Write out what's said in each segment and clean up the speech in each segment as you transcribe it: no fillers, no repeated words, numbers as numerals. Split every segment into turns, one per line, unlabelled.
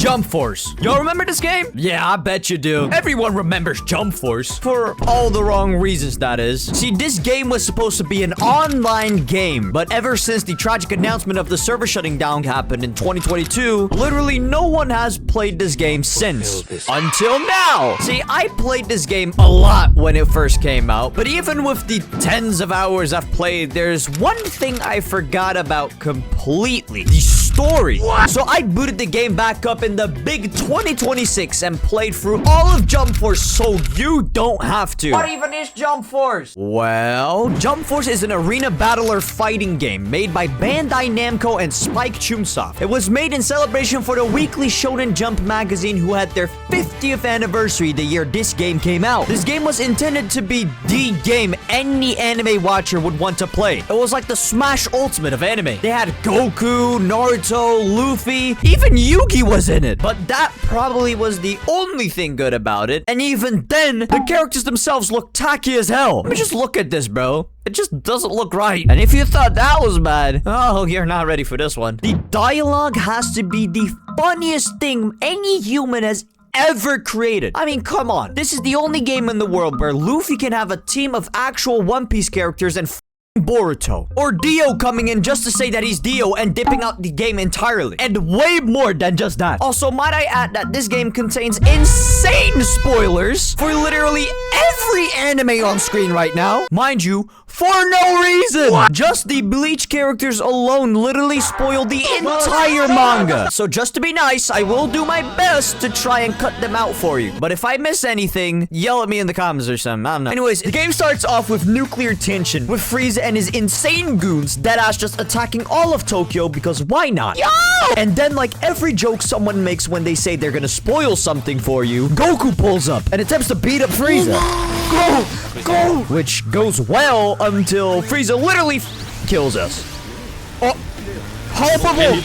Jump Force. Y'all remember this game? Yeah, I bet you do. Everyone remembers Jump Force. For all the wrong reasons, that is. See, this game was supposed to be an online game, but ever since the tragic announcement of the server shutting down happened in 2022, literally no one has played this game since. Until now. See, I played this game a lot when it first came out, but even with the tens of hours I've played, there's one thing I forgot about completely. The story. What? So I booted the game back up in the big 2026 and played through all of Jump Force so you don't have to. What even is Jump Force? Well, Jump Force is an arena battler fighting game made by Bandai Namco and Spike Chunsoft. It was made in celebration for the weekly Shonen Jump magazine, who had their 50th anniversary the year this game came out. This game was intended to be the game any anime watcher would want to play. It was like the Smash Ultimate of anime. They had Goku, Naruto, Luffy, even Yugi was in it. But that probably was the only thing good about it. And even then, the characters themselves look tacky as hell. Let me just look at this, bro. It just doesn't look right. And if you thought that was bad, oh, you're not ready for this one. The dialogue has to be the funniest thing any human has ever created. I mean, come on. This is the only game in the world where Luffy can have a team of actual One Piece characters and Boruto. Or Dio coming in just to say that he's Dio and dipping out the game entirely. And way more than just that. Also, might I add that this game contains insane spoilers for literally every anime on screen right now. Mind you, for no reason. What? Just the Bleach characters alone literally spoil the entire manga. So just to be nice, I will do my best to try and cut them out for you. But if I miss anything, yell at me in the comments or something. I don't know. Anyways, the game starts off with nuclear tension, with Frieza and his insane goons deadass just attacking all of Tokyo because why not? Yo! And then, like every joke someone makes when they say they're gonna spoil something for you, Goku pulls up and attempts to beat up Frieza. Go! Which goes well until Frieza literally kills us. Oh, horrible!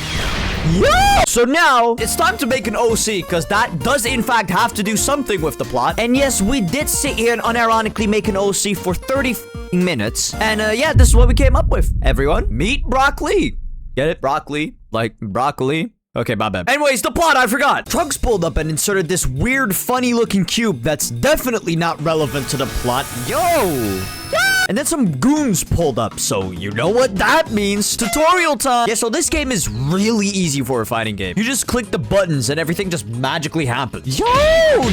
Yeah! So now, it's time to make an OC, because that does in fact have to do something with the plot. And yes, we did sit here and unironically make an OC for 30 minutes. And yeah, this is what we came up with. Everyone, meet Brock Lee. Get it? Brock Lee? Like broccoli? Okay, my bad. Anyways, the plot, I forgot. Trunks pulled up and inserted this weird, funny-looking cube that's definitely not relevant to the plot. Yo! And then some goons pulled up, so you know what that means. Tutorial time. Yeah, so this game is really easy for a fighting game. You just click the buttons and everything just magically happens. Yo,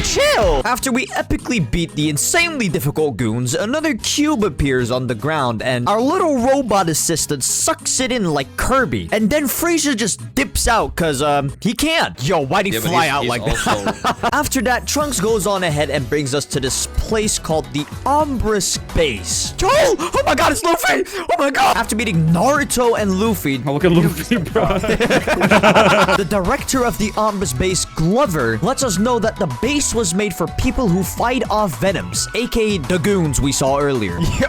chill. After we epically beat the insanely difficult goons, another cube appears on the ground and our little robot assistant sucks it in like Kirby. And then Frieza just dips out because he can't. Yo, why'd he fly out like that? After that, Trunks goes on ahead and brings us to this place called the Umbris Base. Oh my god, it's Luffy! Oh my god! After meeting Naruto and Luffy...
Oh, look at Luffy, bro.
The director of the Umbris Base, Glover, lets us know that the base was made for people who fight off Venoms, aka the goons we saw earlier. Yeah,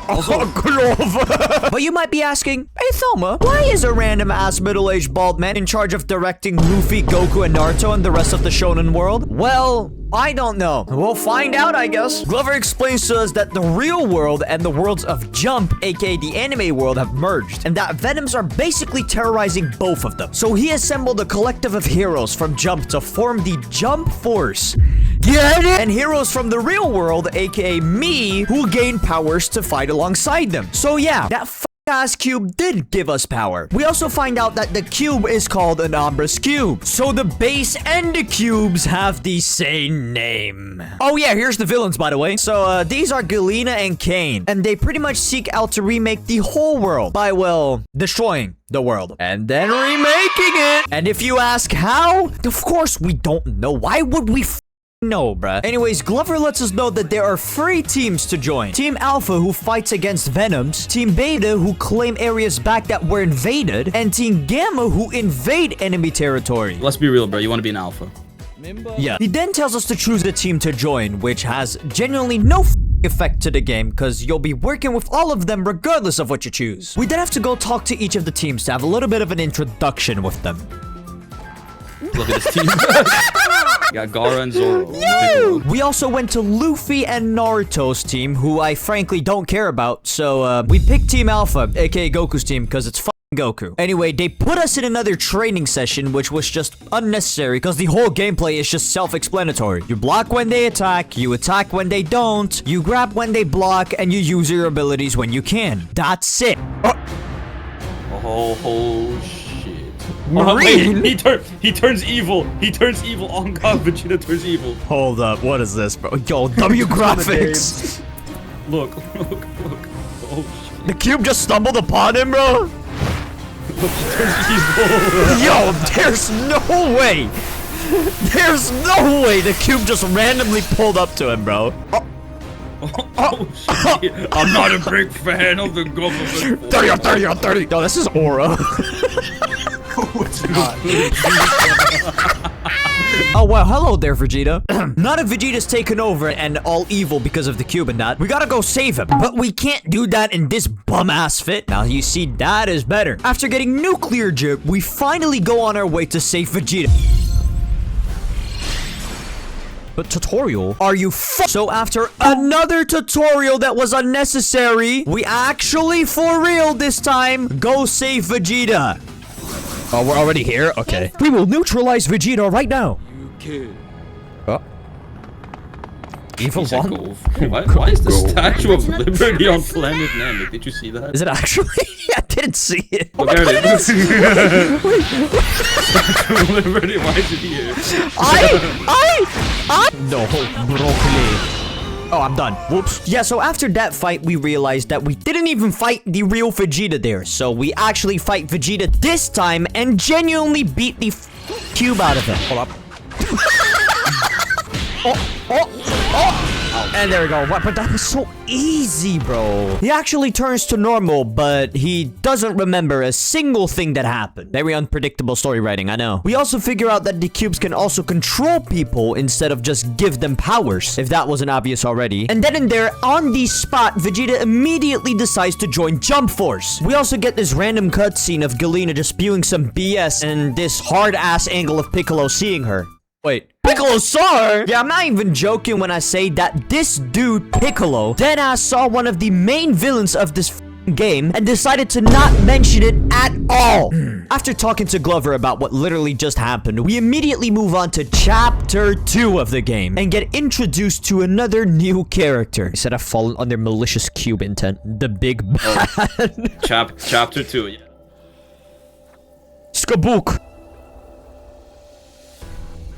Glover! But you might be asking, hey Thoma, why is a random-ass middle-aged bald man in charge of directing Luffy, Goku, and Naruto and the rest of the shonen world? Well... I don't know. We'll find out, I guess. Glover explains to us that the real world and the worlds of Jump, aka the anime world, have merged, and that Venoms are basically terrorizing both of them. So he assembled a collective of heroes from Jump to form the Jump Force. Get it? And heroes from the real world, aka me, who gain powers to fight alongside them. So yeah, that ass cube did give us power. We also find out that the cube is called an Umbris Cube. So the base and the cubes have the same name. Oh yeah, here's the villains, by the way. So these are Galena and Kane. And they pretty much seek out to remake the whole world by, well, destroying the world and then remaking it. And if you ask how, of course we don't know. Why would we no, bruh. Anyways, Glover lets us know that there are 3 teams to join. Team Alpha, who fights against Venoms. Team Beta, who claim areas back that were invaded. And Team Gamma, who invade enemy territory.
Let's be real, bro. You want to be an alpha.
Yeah. He then tells us to choose the team to join, which has genuinely no effect to the game, because you'll be working with all of them regardless of what you choose. We then have to go talk to each of the teams to have a little bit of an introduction with them.
Look at this team. Got Gaara and Zoro.
Yo! We also went to Luffy and Naruto's team, who I frankly don't care about. So we picked Team Alpha, aka Goku's team, because it's Goku. Anyway, they put us in another training session, which was just unnecessary because the whole gameplay is just self-explanatory. You block when they attack, you attack when they don't, you grab when they block, and you use your abilities when you can. That's it.
Oh shit.
Marine?
Wait, he turns evil. He turns evil. Oh god, Vegeta turns evil.
Hold up, what is this, bro? Yo, W graphics.
Look. Oh shit.
The cube just stumbled upon him, bro.
Look, he turns evil.
Yo, there's no way. There's no way the cube just randomly pulled up to him, bro.
Oh shit. I'm not a big fan of the government.
30 on 30 on 30. Yo, this is Aura.
It's not.
Oh, well, hello there, Vegeta. Now that Vegeta's taken over and all evil because of the cube and that, we gotta go save him. But we can't do that in this bum-ass fit. Now, you see, that is better. After getting nuclear jib, we finally go on our way to save Vegeta. But tutorial? Are you So after another tutorial that was unnecessary, we actually, for real this time, go save Vegeta. Oh, we're already here? Okay. We will neutralize Vegeta right now. Oh. Evil one?
Why is the Statue of Liberty on Planet Namek? Did you see that?
Is it actually? I didn't see it.
Look, there it is. Statue of Liberty, why is it here?
No, broccoli. Oh, I'm done. Whoops. Yeah, so after that fight, we realized that we didn't even fight the real Vegeta there. So we actually fight Vegeta this time and genuinely beat the cube out of him. Hold up. And there we go. What? But that was so easy, bro. He actually turns to normal, but he doesn't remember a single thing that happened. Very unpredictable story writing, I know. We also figure out that the cubes can also control people instead of just give them powers, if that wasn't obvious already. And then in there, on the spot, Vegeta immediately decides to join Jump Force. We also get this random cutscene of Galena just spewing some BS and this hard-ass angle of Piccolo seeing her. Wait, Piccolo saw her? Yeah, I'm not even joking when I say that this dude, Piccolo, deadass saw one of the main villains of this game and decided to not mention it at all. After talking to Glover about what literally just happened, we immediately move on to Chapter 2 of the game and get introduced to another new character. He said I've fallen under malicious cube intent. The big bad.
Chapter 2, yeah.
Skabook.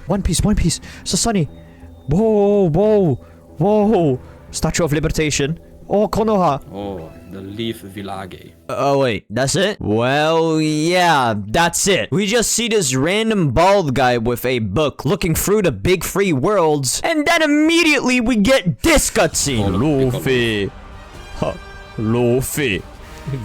One Piece. Sasani. Whoa. Statue of Libertation. Oh, Konoha.
Oh, the Leaf Village.
Oh, wait, that's it? Well, yeah, that's it. We just see this random bald guy with a book looking through the big free worlds, and then immediately we get this cutscene. Luffy.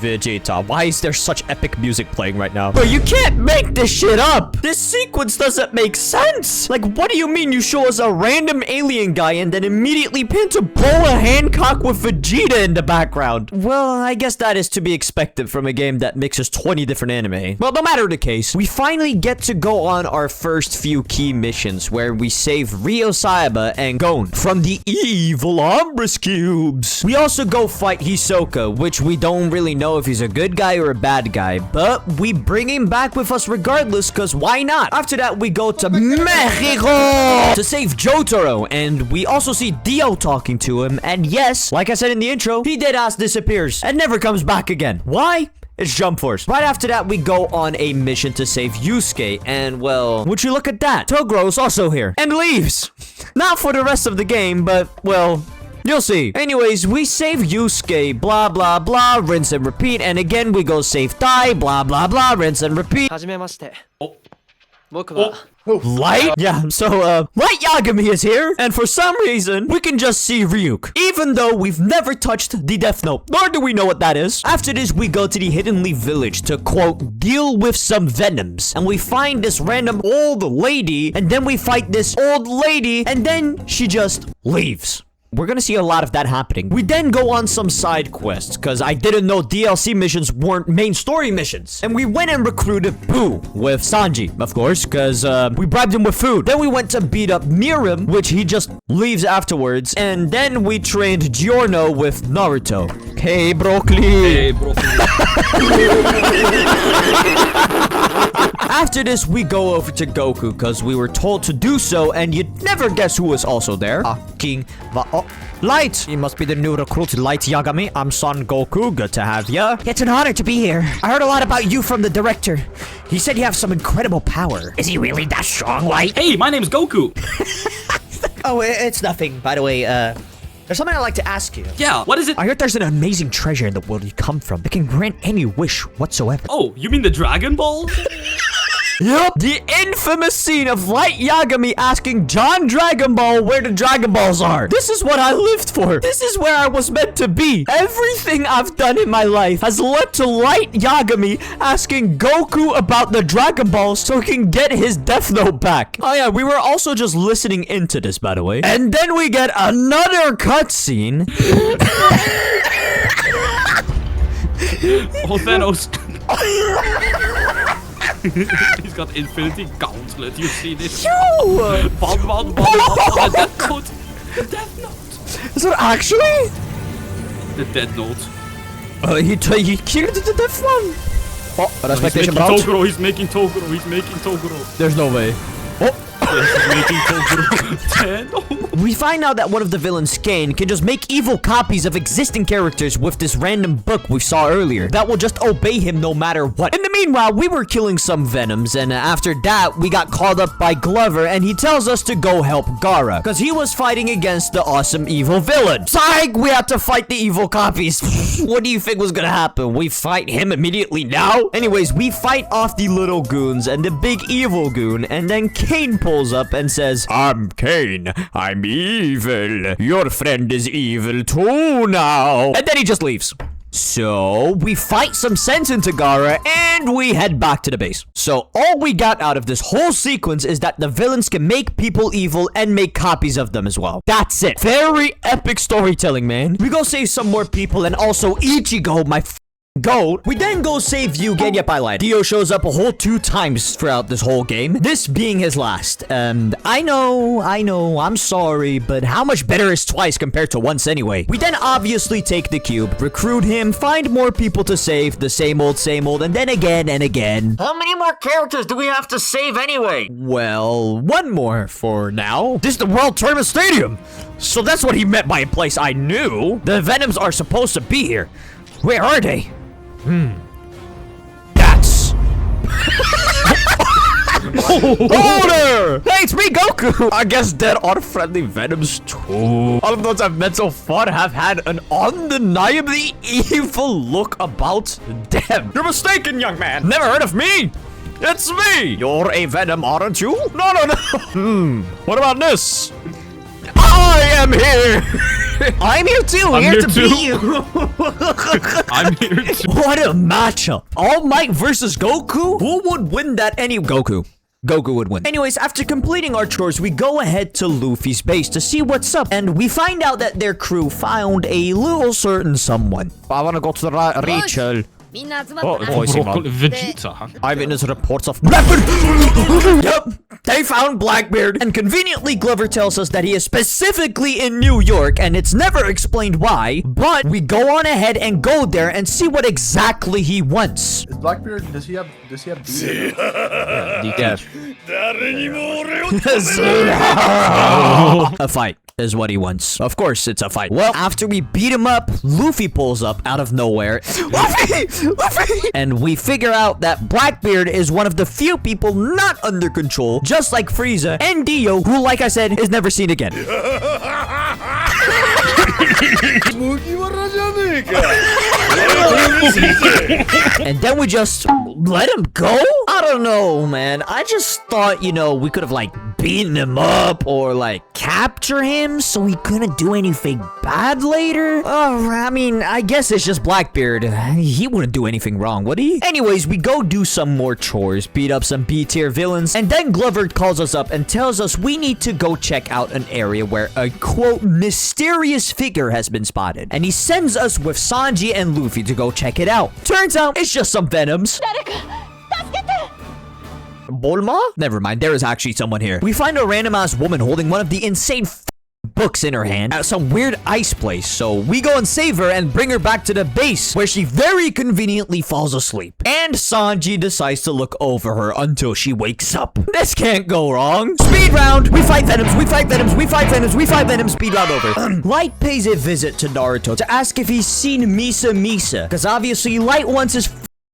Vegeta, why is there such epic music playing right now? Bro, you can't make this shit up! This sequence doesn't make sense! Like, what do you mean you show us a random alien guy and then immediately pin to Boa Hancock with Vegeta in the background? Well, I guess that is to be expected from a game that mixes 20 different anime. Well, no matter the case, we finally get to go on our first few key missions where we save Rio Saiba and Gon from the evil Umbris cubes. We also go fight Hisoka, which we don't really know if he's a good guy or a bad guy, but we bring him back with us regardless, because why not? After that, we go to Mexico to save Jotaro, and we also see Dio talking to him, and yes, like I said in the intro, he deadass disappears and never comes back again. Why? It's Jump Force. Right after that, we go on a mission to save Yusuke, and well, would you look at that? Togro's also here, and leaves. Not for the rest of the game, but well, you'll see. Anyways, we save Yusuke, blah, blah, blah, rinse and repeat. And again, we go save Tai, blah, blah, blah, rinse and repeat. Light? Yeah, so, Light Yagami is here. And for some reason, we can just see Ryuk. Even though we've never touched the Death Note. Nor do we know what that is. After this, we go to the Hidden Leaf Village to, quote, deal with some Venoms. And we find this random old lady. And then we fight this old lady. And then she just leaves. We're gonna see a lot of that happening. We then go on some side quests, because I didn't know DLC missions weren't main story missions. And we went and recruited Boo with Sanji, of course, because we bribed him with food. Then we went to beat up Mirim, which he just leaves afterwards. And then we trained Giorno with Naruto. Hey, broccoli.
Hey, broccoli.
After this, we go over to Goku because we were told to do so, and you'd never guess who was also there. Light! You must be the new recruit, Light Yagami. I'm Son Goku. Good to have ya. It's an honor to be here. I heard a lot about you from the director. He said you have some incredible power. Is he really that strong, Light?
Hey, my name's Goku.
Oh, it's nothing. By the way, there's something I'd like to ask you.
Yeah, what is it?
I heard there's an amazing treasure in the world you come from that can grant any wish whatsoever.
Oh, you mean the Dragon Ball?
Yup! The infamous scene of Light Yagami asking John Dragon Ball where the Dragon Balls are. This is what I lived for. This is where I was meant to be. Everything I've done in my life has led to Light Yagami asking Goku about the Dragon Balls so he can get his Death Note back. Oh yeah, we were also just listening into this, by the way. And then we get another cutscene.
Oh, Thanos. He's got Infinity Gauntlet. You see this? One. Death Note. The Death Note.
Is it actually?
The Death Note.
He killed the Death one. Oh,
He's
respectation
making
brought.
Toguro. He's making Toguro.
There's no way. Oh.
Yes, he's making Toguro.
We find out that one of the villains, Kane, can just make evil copies of existing characters with this random book we saw earlier that will just obey him no matter what. In the meanwhile, we were killing some Venoms, and after that, we got called up by Glover, and he tells us to go help Gaara because he was fighting against the awesome evil villain. Psych! We had to fight the evil copies. What do you think was gonna happen? We fight him immediately now? Anyways, we fight off the little goons and the big evil goon, and then Kane pulls up and says, I'm Kane. I'm evil. Your friend is evil too now. And then he just leaves. So, we fight some sense into Gaara, and we head back to the base. So, all we got out of this whole sequence is that the villains can make people evil and make copies of them as well. That's it. Very epic storytelling, man. We go save some more people, and also Ichigo, my goat. We then go save Yugen. Yep, I lied. Dio shows up a whole 2 times throughout this whole game, this being his last. I know, I'm sorry, but how much better is twice compared to once anyway? We then obviously take the cube, recruit him, find more people to save, the same old, and then again and again. How many more characters do we have to save anyway? Well, 1 more for now. This is the World Tournament Stadium. So that's what he meant by a place I knew. The Venoms are supposed to be here. Where are they? That's... Order! Hey, it's me, Goku! I guess dead unfriendly Venoms too. All of those I've met so far have had an undeniably evil look about them. You're mistaken, young man. Never heard of me? It's me! You're a Venom, aren't you? No. What about this? I am here! I'm here too, here to beat you!
I'm here too.
What a matchup! All Might versus Goku? Who would win that Goku. Goku would win. Anyways, after completing our chores, we go ahead to Luffy's base to see what's up, and we find out that their crew found a little certain someone. I wanna go to the Rachel. Oh, voicing mom.
Vegeta.
Eyewitness reports of Blackbeard. Yup, they found Blackbeard. And conveniently, Glover tells us that he is specifically in New York, and it's never explained why. But we go on ahead and go there and see what exactly he wants.
Is Blackbeard, does he have beard?
Yes. A fight is what he wants. Of course, it's a fight. Well, after we beat him up, Luffy pulls up out of nowhere. Luffy! And we figure out that Blackbeard is one of the few people not under control, just like Frieza and Dio, who, like I said, is never seen again. And then we just let him go? I don't know, man. I just thought, we could have, beaten him up or, capture him so he couldn't do anything bad later. Oh, I mean, I guess it's just Blackbeard. He wouldn't do anything wrong, would he? Anyways, we go do some more chores, beat up some B-tier villains, and then Glover calls us up and tells us we need to go check out an area where a, quote, mysterious figure has been spotted. And he sends us with Sanji and Luffy to go check it out. Turns out, it's just some Venoms. Bulma? Never mind, there is actually someone here. We find a random-ass woman holding one of the insane books in her hand at some weird ice place. So we go and save her and bring her back to the base, where she very conveniently falls asleep. And Sanji decides to look over her until she wakes up. This can't go wrong. Speed round. We fight Venoms. We fight Venoms. We fight Venoms. We fight Venoms. Speed round over. Light pays a visit to Naruto to ask if he's seen Misa Misa, because obviously Light wants his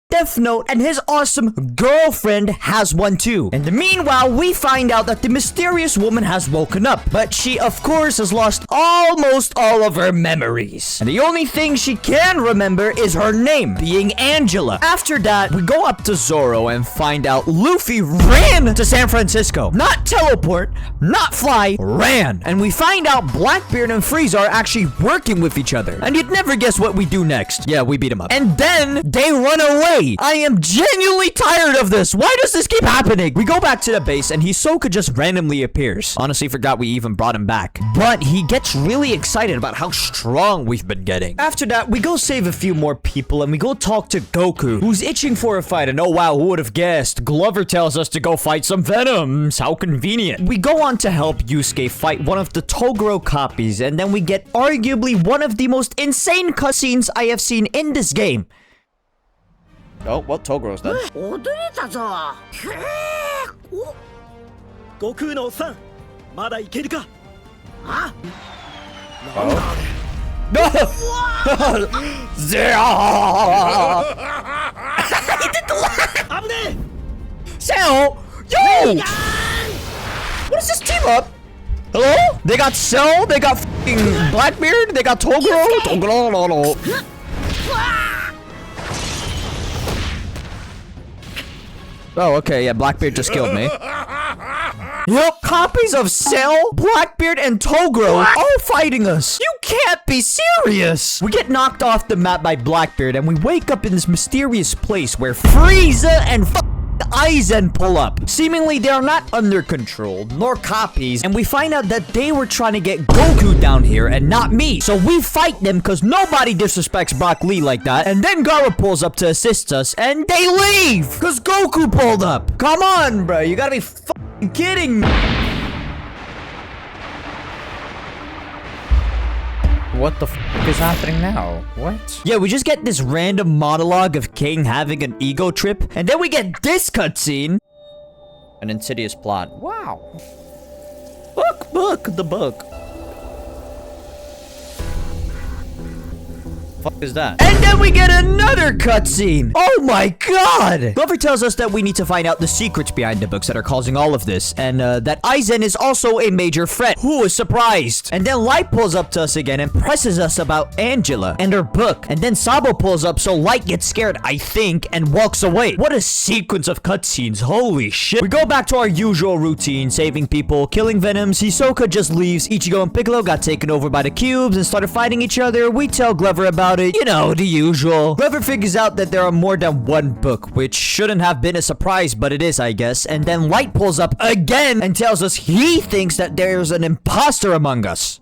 Death Note, and his awesome girlfriend has one too. And meanwhile, we find out that the mysterious woman has woken up, but she of course has lost almost all of her memories. And the only thing she can remember is her name, being Angela. After that, we go up to Zoro and find out Luffy ran to San Francisco. Not teleport, not fly, ran. And we find out Blackbeard and Frieza are actually working with each other. And you'd never guess what we do next. Yeah, we beat them up. And then they run away. I am genuinely tired of this. Why does this keep happening? We go back to the base and Hisoka just randomly appears. Honestly, forgot we even brought him back. But he gets really excited about how strong we've been getting. After that, we go save a few more people and we go talk to Goku, who's itching for a fight. And oh wow, who would have guessed? Glover tells us to go fight some Venoms. How convenient. We go on to help Yusuke fight one of the Toguro copies, and then we get arguably one of the most insane cutscenes I have seen in this game. Oh, well, Togoro's done.
踊れたぞ。へえ。お。
悟空のおっさん、まだいけるか。
あ。
Cell? Yo! What is this team up? Hello? They got Cell, they got f***ing Blackbeard, they got Toguro. Oh, okay, yeah, Blackbeard just killed me. Yup, copies of Cell, Blackbeard, and Toguro all fighting us. You can't be serious. We get knocked off the map by Blackbeard, and we wake up in this mysterious place where Frieza and Aizen pull up. Seemingly, they are not under control, nor copies, and we find out that they were trying to get Goku down here and not me. So we fight them because nobody disrespects Brock Lee like that, and then Gaara pulls up to assist us, and they leave because Goku pulled up. Come on, bro. You gotta be f***ing kidding me. What the f is happening now? What? Yeah, we just get this random monologue of King having an ego trip, and then we get this cutscene. An insidious plot. Wow. Book, the book. Fuck is that? And then we get another cutscene. Oh my god! Glover tells us that we need to find out the secrets behind the books that are causing all of this, and that Aizen is also a major threat. Who is surprised? And then Light pulls up to us again and presses us about Angela and her book. And then Sabo pulls up, so Light gets scared, I think, and walks away. What a sequence of cutscenes. Holy shit. We go back to our usual routine, saving people, killing Venoms. Hisoka just leaves. Ichigo and Piccolo got taken over by the cubes and started fighting each other. We tell Glover about it. You know, the usual. Glover figures out that there are more than one book, which shouldn't have been a surprise, but it is, I guess. And then Light pulls up again and tells us he thinks that there's an imposter among us.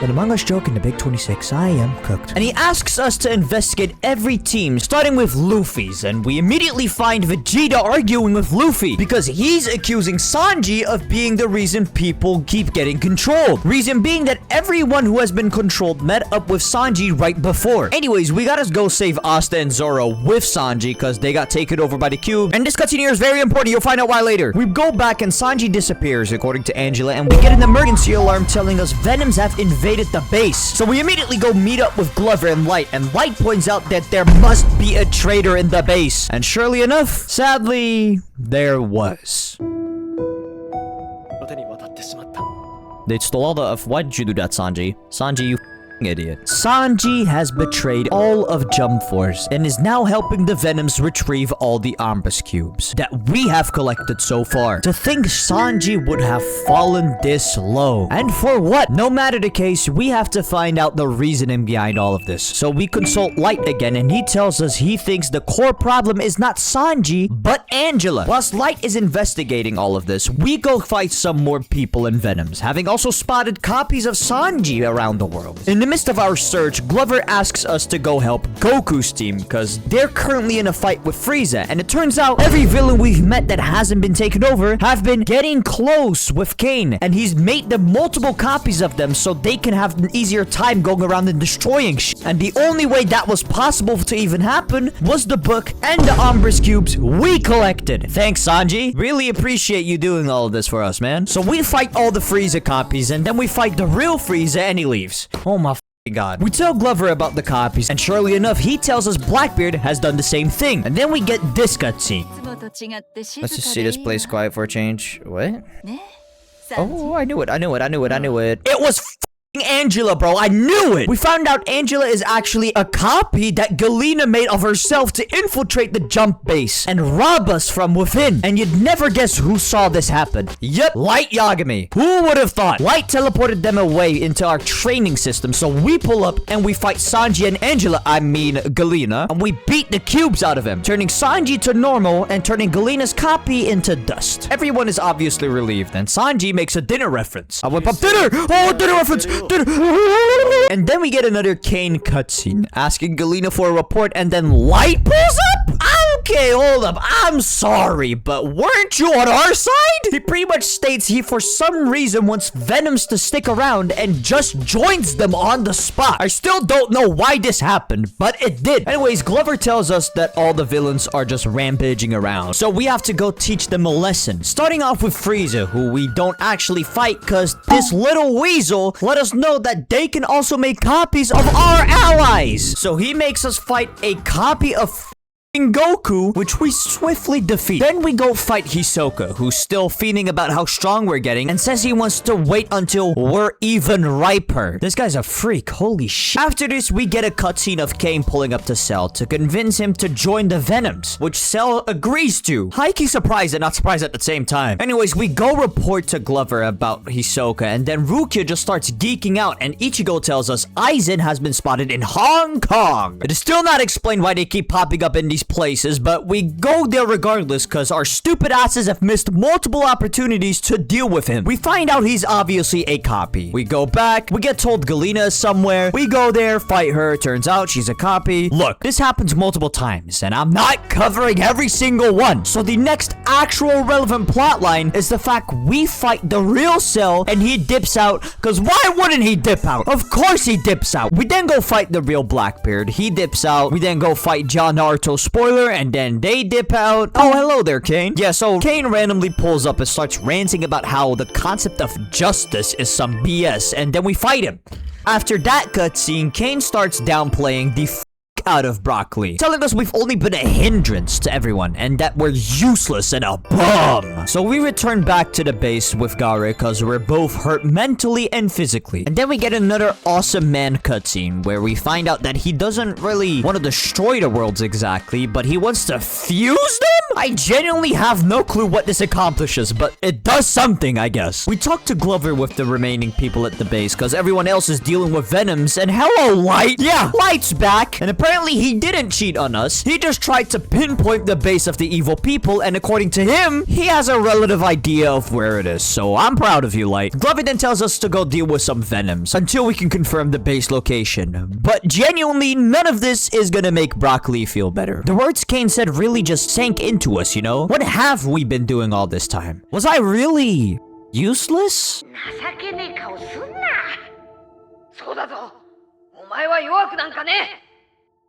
But among us joke in the Big 26, I am cooked. And he asks us to investigate every team, starting with Luffy's. And we immediately find Vegeta arguing with Luffy because he's accusing Sanji of being the reason people keep getting controlled. Reason being that everyone who has been controlled met up with Sanji right before. Anyways, we gotta go save Asta and Zoro with Sanji because they got taken over by the cube. And this cutscene here is very important. You'll find out why later. We go back and Sanji disappears, according to Angela, and we get an emergency alarm telling us Venoms have invaded the base. So we immediately go meet up with Glover and Light points out that there must be a traitor in the base. And surely enough, sadly, there was. They stole all the... Why did you do that, Sanji? Sanji, you idiot. Sanji has betrayed all of Jump Force and is now helping the Venoms retrieve all the Armbus cubes that we have collected so far. To think Sanji would have fallen this low. And for what? No matter the case, we have to find out the reasoning behind all of this. So we consult Light again and he tells us he thinks the core problem is not Sanji, but Angela. Whilst Light is investigating all of this, we go fight some more people in Venoms, having also spotted copies of Sanji around the world. In the midst of our search, Glover asks us to go help Goku's team because they're currently in a fight with Frieza. And it turns out every villain we've met that hasn't been taken over have been getting close with Kane. And he's made them multiple copies of them so they can have an easier time going around and destroying shit. And the only way that was possible to even happen was the book and the Umbris cubes we collected. Thanks, Sanji. Really appreciate you doing all of this for us, man. So we fight all the Frieza copies and then we fight the real Frieza and he leaves. Oh my God. We tell Glover about the copies and surely enough, he tells us Blackbeard has done the same thing. And then we get this cutscene. Let's just see this place quiet for a change. What? Oh, I knew it. It was Angela, bro. I knew it. We found out Angela is actually a copy that Galena made of herself to infiltrate the jump base and rob us from within. And you'd never guess who saw this happen. Yep, Light Yagami. Who would have thought? Light teleported them away into our training system. So we pull up and we fight Sanji and Angela, I mean Galena, and we beat the cubes out of him, turning Sanji to normal and turning Galena's copy into dust. Everyone is obviously relieved and Sanji makes a dinner reference. I went up dinner! Oh, dinner reference! And then we get another Kane cutscene asking Galena for a report and then Light pulls up? Okay, hold up. I'm sorry, but weren't you on our side? He pretty much states he for some reason wants Venoms to stick around and just joins them on the spot. I still don't know why this happened, but it did. Anyways, Glover tells us that all the villains are just rampaging around. So we have to go teach them a lesson. Starting off with Frieza, who we don't actually fight because this little weasel let us know that they can also make copies of our allies. So he makes us fight a copy of Goku, which we swiftly defeat. Then we go fight Hisoka, who's still feeling about how strong we're getting and says he wants to wait until we're even riper. This guy's a freak, holy shit. After this, we get a cutscene of Kane pulling up to Cell to convince him to join the Venoms, which Cell agrees to. High-key surprised and not surprised at the same time. Anyways, we go report to Glover about Hisoka and then Rukia just starts geeking out and Ichigo tells us Aizen has been spotted in Hong Kong. It is still not explained why they keep popping up in these places, but we go there regardless because our stupid asses have missed multiple opportunities to deal with him. We find out he's obviously a copy. We go back, we get told Galena is somewhere, we go there, fight her, turns out she's a copy. Look, this happens multiple times and I'm not covering every single one. So the next actual relevant plotline is the fact we fight the real Cell and he dips out because why wouldn't he dip out? Of course he dips out. We then go fight the real Blackbeard. He dips out. We then go fight John Naruto spoiler and then they dip out. Oh, hello there, Kane. Yeah, so Kane randomly pulls up and starts ranting about how the concept of justice is some BS and then we fight him. After that cutscene, Kane starts downplaying the out of Broccoli, telling us we've only been a hindrance to everyone and that we're useless and a bum. So we return back to the base with Gaara because we're both hurt mentally and physically. And then we get another awesome man cutscene where we find out that he doesn't really want to destroy the worlds exactly, but he wants to fuse them? I genuinely have no clue what this accomplishes, but it does something, I guess. We talk to Glover with the remaining people at the base because everyone else is dealing with Venoms and hello, Light. Yeah, Light's back. And apparently he didn't cheat on us. He just tried to pinpoint the base of the evil people, and according to him, he has a relative idea of where it is. So I'm proud of you, Light. Glover then tells us to go deal with some Venoms until we can confirm the base location. But genuinely, none of this is gonna make Broccoli feel better. The words Kane said really just sank into us, you know? What have we been doing all this time? Was I really useless?
情けねえ顔すんな。そうだぞ。お前は弱くなんかね。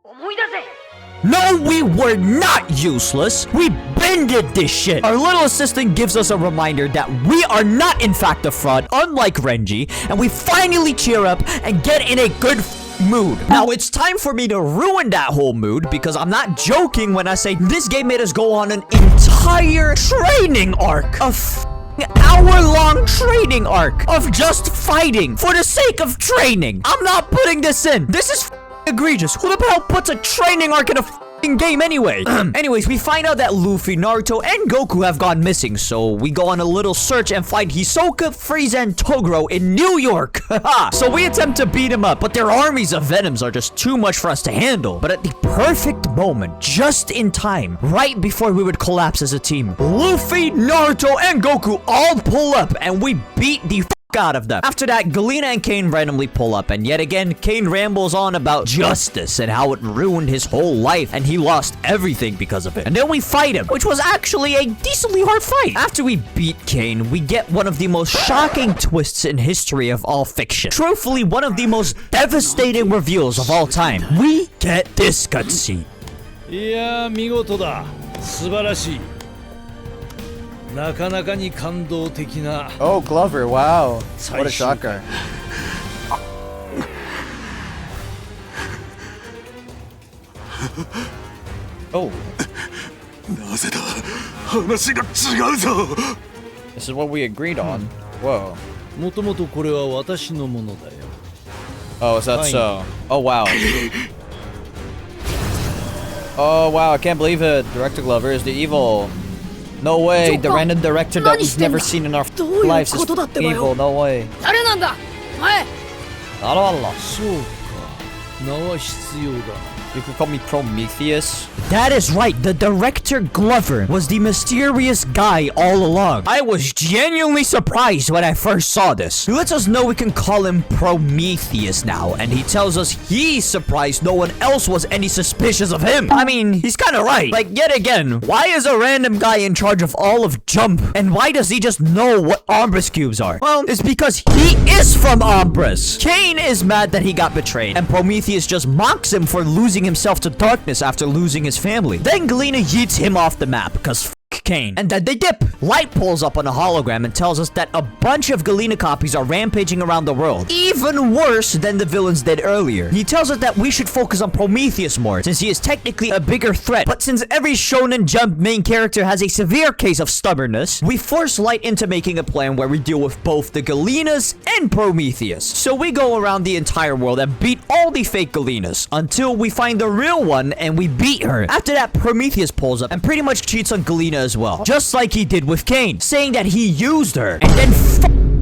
思い出せ。
No, we were not useless. We been did this shit. Our little assistant gives us a reminder that we are not in fact a fraud, unlike Renji, and we finally cheer up and get in a good mood. Now it's time for me to ruin that whole mood because I'm not joking when I say this game made us go on an entire training arc. A hour-long training arc of just fighting for the sake of training. I'm not putting this in. This is egregious. Who the hell puts a training arc in a game anyway? Anyways, we find out that Luffy, Naruto, and Goku have gone missing, so we go on a little search and find Hisoka, Frieza, and Toguro in New York. So we attempt to beat them up, but their armies of Venoms are just too much for us to handle. But at the perfect moment, just in time, right before we would collapse as a team, Luffy, Naruto, and Goku all pull up, and we beat the out of them. After that, Galena and Kane randomly pull up, and yet again, Kane rambles on about justice and how it ruined his whole life, and he lost everything because of it. And then we fight him, which was actually a decently hard fight. After we beat Kane, we get one of the most shocking twists in history of all fiction. Truthfully, one of the most devastating reveals of all time. We get this cutscene.
いやー見事だ素晴らしいなかなかに感動的な
Oh, Glover, wow. What a shocker.
Oh. This is what we agreed on. Whoa.
もともとこれは私のものだよ
Oh, is that so? Oh, wow. Oh, wow, I can't believe it. Director Glover is the evil. No way, the random director that we've never seen in our lives is evil. No way.
誰なんだお前
Allah.
そうか名は必要だ
You could call me Prometheus. That is right. The director Glover was the mysterious guy all along. I was genuinely surprised when I first saw this. He lets us know we can call him Prometheus now, and he tells us he's surprised no one else was any suspicious of him. I mean, he's kind of right. Like, yet again, why is a random guy in charge of all of Jump? And why does he just know what Ombrus cubes are? Well, it's because he is from Ombrus. Kane is mad that he got betrayed, and Prometheus just mocks him for losing himself to darkness after losing his family. Then Galena yeets him off the map because f*** Kane. And then they dip. Light pulls up on a hologram and tells us that a bunch of Galena copies are rampaging around the world. Even worse than the villains did earlier. He tells us that we should focus on Prometheus more, since he is technically a bigger threat. But since every Shonen Jump main character has a severe case of stubbornness, we force Light into making a plan where we deal with both the Galenas and Prometheus. So we go around the entire world and beat all the fake Galenas until we find the real one and we beat her. After that, Prometheus pulls up and pretty much cheats on Galena as well, just like he did with Kane, saying that he used her and then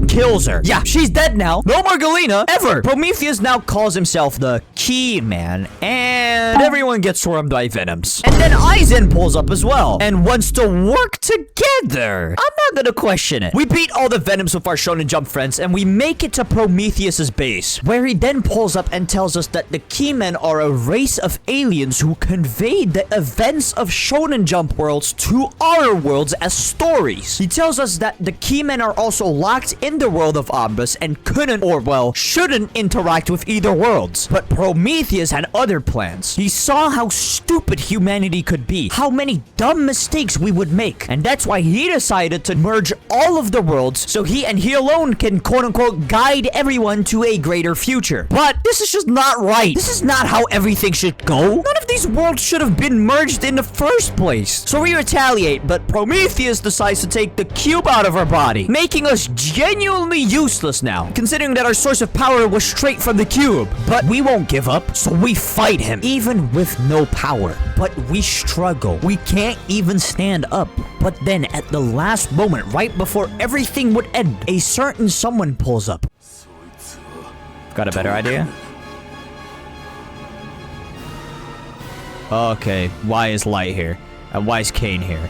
kills her. Yeah, she's dead now. No more Galena, ever. Prometheus now calls himself the Key Man, and everyone gets swarmed by Venoms. And then Aizen pulls up as well, and wants to work together. I'm not gonna question it. We beat all the Venoms with our Shonen Jump friends, and we make it to Prometheus's base, where he then pulls up and tells us that the Key Men are a race of aliens who conveyed the events of Shonen Jump worlds to our worlds as stories. He tells us that the Key Men are also locked in the world of Ombrus and couldn't, or well, shouldn't interact with either worlds. But Prometheus had other plans. He saw how stupid humanity could be, how many dumb mistakes we would make, and that's why he decided to merge all of the worlds so he alone can quote-unquote guide everyone to a greater future. But this is just not right. This is not how everything should go. None of these worlds should have been merged in the first place. So we retaliate, but Prometheus decides to take the cube out of our body, making us genuinely useless now, considering that our source of power was straight from the cube. But we won't give up, so we fight him, even with no power. But we struggle. We can't even stand up. But then at the last moment, right before everything would end, a certain someone pulls up. Got a better idea? Okay, why is Light here? And why is Kane here?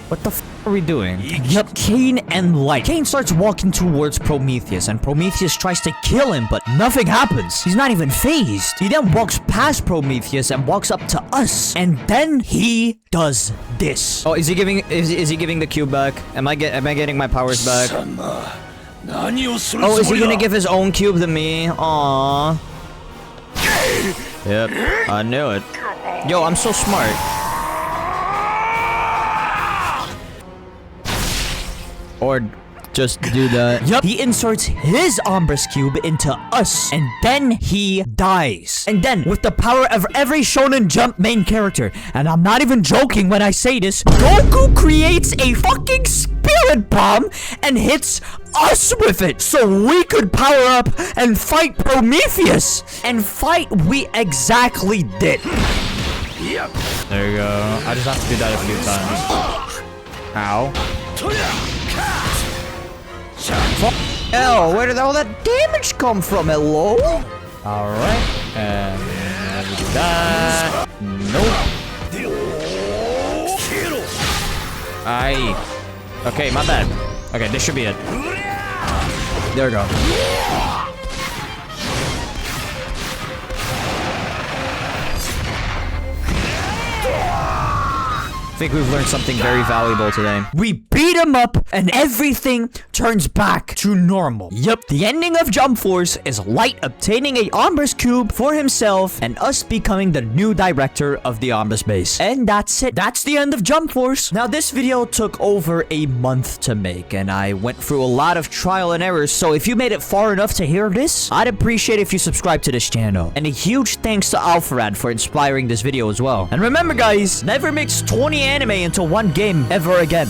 What the f are we doing? Yup, Kane and Light. Kane starts walking towards Prometheus, and Prometheus tries to kill him, but nothing happens. He's not even phased. He then walks past Prometheus and walks up to us, and then he does this. Oh, is he giving the cube back? Am I getting my powers back? Oh, is he gonna give his own cube to me? Aww. Yep, I knew it. Yo, I'm so smart. Or just do that. Yup. He inserts his Ombrus cube into us, and then he dies. And then, with the power of every Shonen Jump main character, and I'm not even joking when I say this, Goku creates a fucking spirit bomb and hits us with it, so we could power up and fight Prometheus. And fight we exactly did. Yep. There you go. I just have to do that a few times. Ow. Hell, where did all that damage come from? Hello? Alright. And we do that. Nope. Aye. Okay, my bad. Okay, this should be it. There we go. I think we've learned something very valuable today. We beat him up and everything turns back to normal. Yep, the ending of Jump Force is Light obtaining a Ombrus Cube for himself and us becoming the new director of the Ombrus base. And that's it. That's the end of Jump Force. Now, this video took over a month to make and I went through a lot of trial and errors. So if you made it far enough to hear this, I'd appreciate if you subscribe to this channel. And a huge thanks to Alpharad for inspiring this video as well. And remember guys, never mix 20 anime into one game ever again.